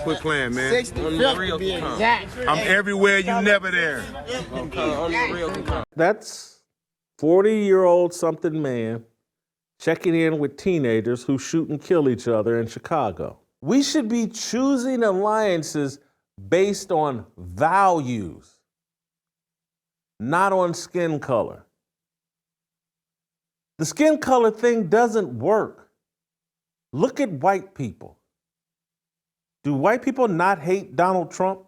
Quit playing, man. 65th to be exact. I'm everywhere, you never there. That's 40-year-old something man checking in with teenagers who shoot and kill each other in Chicago. We should be choosing alliances based on values, not on skin color. The skin color thing doesn't work. Look at white people. Do white people not hate Donald Trump?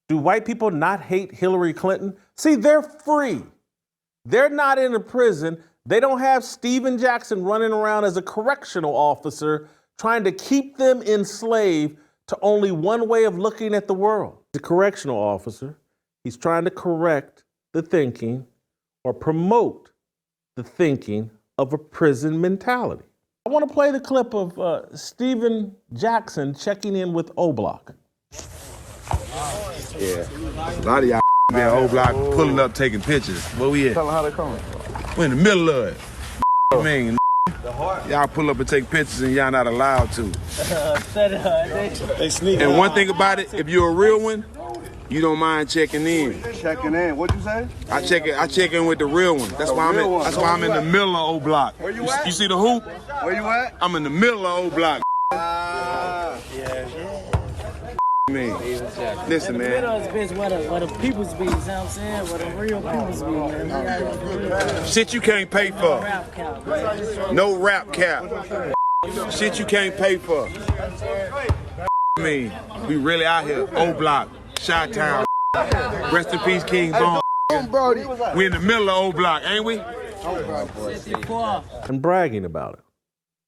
Do white people not hate Hillary Clinton? See, they're free. They're not in a prison. They don't have Steven Jackson running around as a correctional officer trying to keep them enslaved to only one way of looking at the world. The correctional officer, he's trying to correct the thinking or promote the thinking of a prison mentality. I want to play the clip of Steven Jackson checking in with O-Block. Yeah, a lot of y'all man, O-Block pulling up, taking pictures. Where we at? Tell them how they coming. We're in the middle of it. Man, y'all pull up and take pictures and y'all not allowed to. They sneak. And one thing about it, if you're a real one, you don't mind checking in. Checking in. What'd you say? I check in with the real one. That's why I'm in the middle of O-Block. Where you at? You see the hoop? Where you at? I'm in the middle of O-Block. Man. Listen, man. Where the people's be, you know what I'm saying? Where the real people's be, man. Shit you can't pay for. Rap cap. No rap cap. Shit you can't pay for. Me, we really out here. O-Block, Chi-Town. Rest in peace, King Bone. We in the middle of O-Block, ain't we? And bragging about it.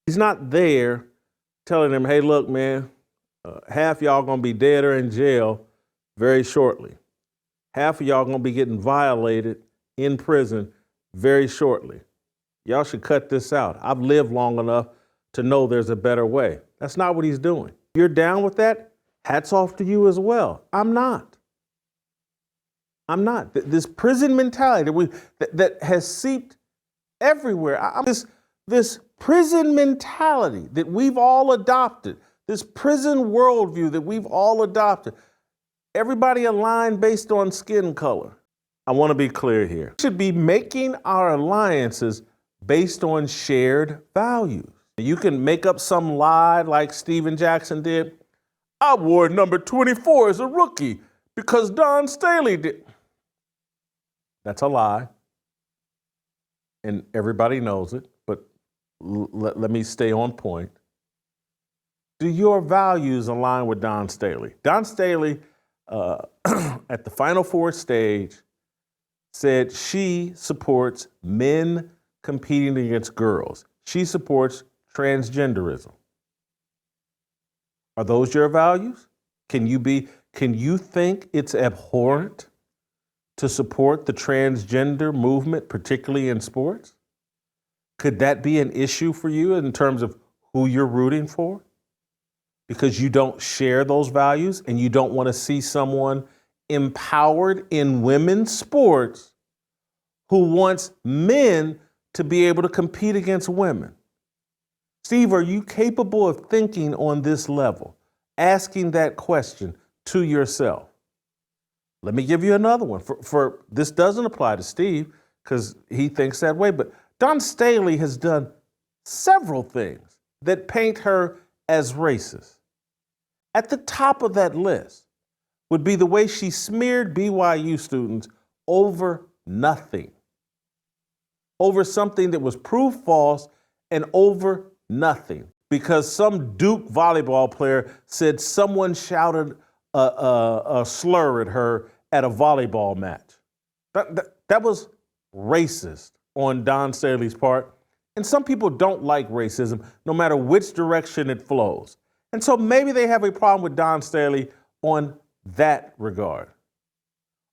He's not there telling them, hey, look, man, half y'all gonna be dead or in jail very shortly. Half of y'all gonna be getting violated in prison very shortly. Y'all should cut this out. I've lived long enough to know there's a better way. That's not what he's doing. If you're down with that, hats off to you as well. I'm not. This prison mentality that has seeped everywhere. This prison mentality that we've all adopted, this prison worldview that we've all adopted, everybody aligned based on skin color. I want to be clear here. We should be making our alliances based on shared values. You can make up some lie like Steven Jackson did. I wore number 24 as a rookie because Don Staley did. That's a lie. And everybody knows it, but let me stay on point. Do your values align with Don Staley? Don Staley, at the Final Four stage, said she supports men competing against girls. She supports transgenderism. Are those your values? Can you think it's abhorrent to support the transgender movement, particularly in sports? Could that be an issue for you in terms of who you're rooting for? Because you don't share those values and you don't want to see someone empowered in women's sports who wants men to be able to compete against women. Steve, are you capable of thinking on this level, asking that question to yourself? Let me give you another one. For this doesn't apply to Steve because he thinks that way, but Don Staley has done several things that paint her as racist. At the top of that list would be the way she smeared BYU students over nothing, over something that was proof false and over nothing, because some Duke volleyball player said someone shouted a slur at her at a volleyball match. That was racist on Don Staley's part. And some people don't like racism, no matter which direction it flows. And so maybe they have a problem with Don Staley on that regard.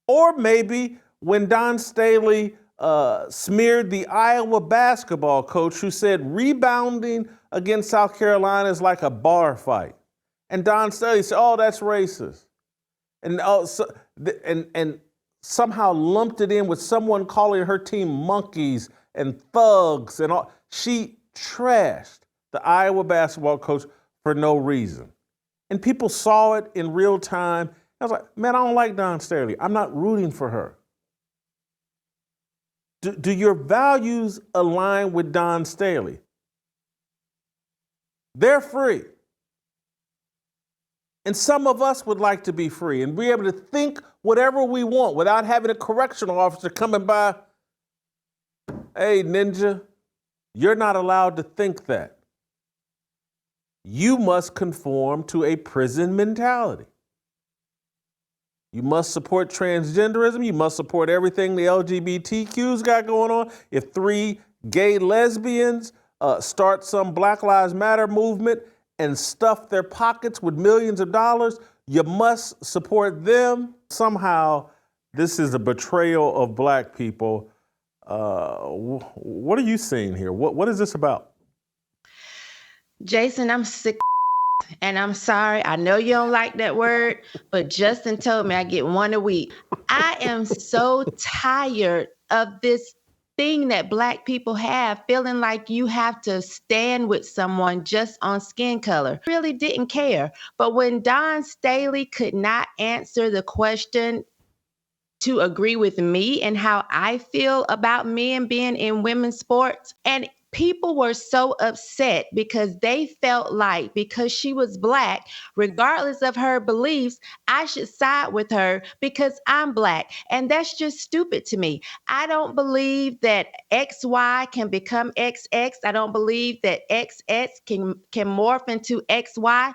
Or maybe when Don Staley smeared the Iowa basketball coach who said rebounding against South Carolina is like a bar fight. And Don Staley said, oh, that's racist. And somehow lumped it in with someone calling her team monkeys and thugs and all. She trashed the Iowa basketball coach for no reason. and people saw it in real time. I was like, man, I don't like Dawn Staley. I'm not rooting for her. Do your values align with Dawn Staley? They're free. And some of us would like to be free and be able to think whatever we want without having a correctional officer coming by. Hey, ninja, you're not allowed to think that. You must conform to a prison mentality. You must support transgenderism. You must support everything the LGBTQ's got going on. If 3 gay lesbians start some Black Lives Matter movement and stuff their pockets with millions of dollars, you must support them. Somehow, this is a betrayal of black people. What are you seeing here? What is this about? Jason, I'm sick and I'm sorry. I know you don't like that word, but Justin told me I get 1 a week. I am so tired of this thing that black people have, feeling like you have to stand with someone just on skin color. Really didn't care. But when Dawn Staley could not answer the question to agree with me and how I feel about men being in women's sports, and people were so upset because they felt like because she was black, regardless of her beliefs, I should side with her because I'm black. And that's just stupid to me. I don't believe that XY can become XX. I don't believe that XX can morph into XY.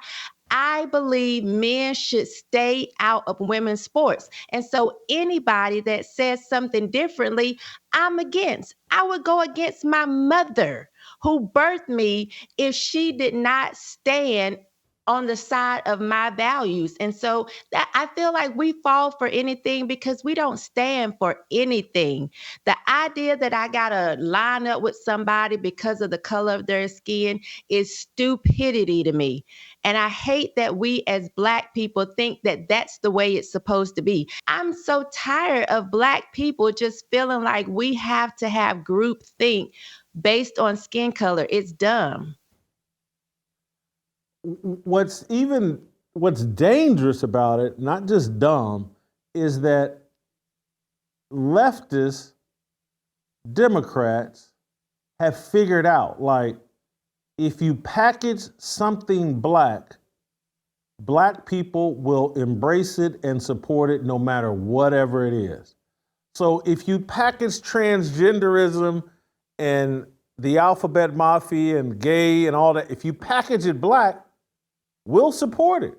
I believe men should stay out of women's sports. And so anybody that says something differently, I'm against. I would go against my mother who birthed me if she did not stand on the side of my values. And so that I feel like we fall for anything because we don't stand for anything. The idea that I gotta line up with somebody because of the color of their skin is stupidity to me. And I hate that we as black people think that that's the way it's supposed to be. I'm so tired of black people just feeling like we have to have group think based on skin color. It's dumb. What's dangerous about it, not just dumb, is that leftist Democrats have figured out, like, if you package something black, black people will embrace it and support it no matter whatever it is. So if you package transgenderism and the alphabet mafia and gay and all that, if you package it black, we'll support it.